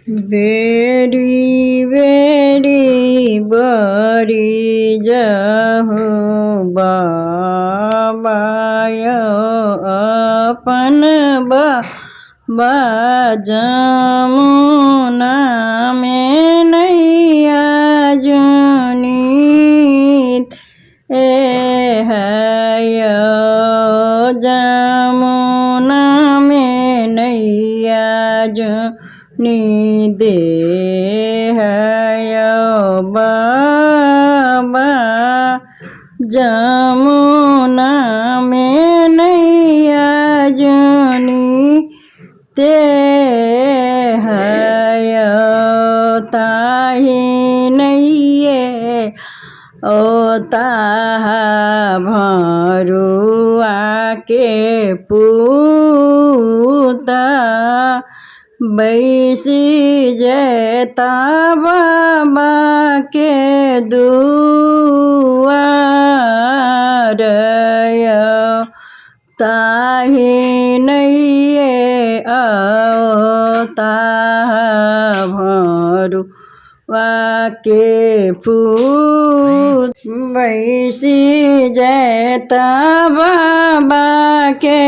Very very બરી જહુ બાબાયો અપન જમુના મેં નૈયા જુની એ હયો જમુના મેં નૈયા જુની દે હયો બાબા જમુના મેં નૈયા જુની તે હયો તાહી નૈયે ઓ તાહા ભરુઆ કે પૂતા बैसी जैता बाबा के दुआर ताही नैये आवता भरू वाके पूत बैसी जैता बाबा के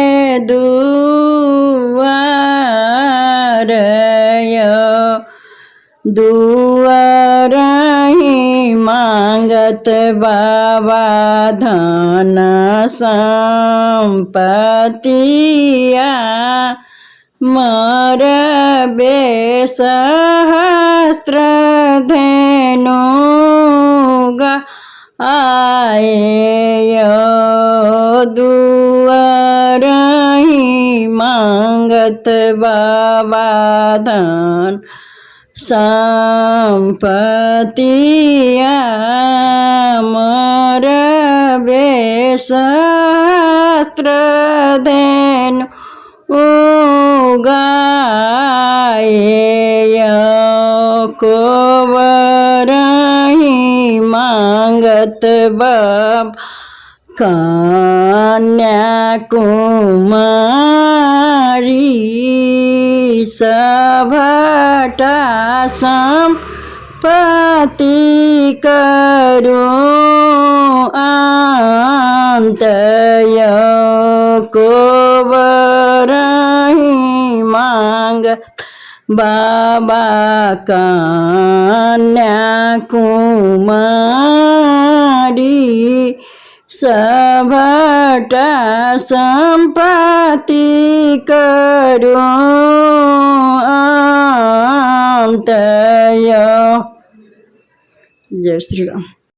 दुआर दुआरही मांगत बाबा धन संपत्तिया मर बेसहस्त्र धेनु गाये दुआरही मांगत बाबा धन संपत्तिया मर बेसहस्त्र धेनु गाये कोवरही मांगत बाबा कन्याकुमारी सभटा संपत्ति करो अंतय कोवरही मांग बाबा कन्याकुमारी सभटा संपत्ति करो अंतय। जय श्री राम।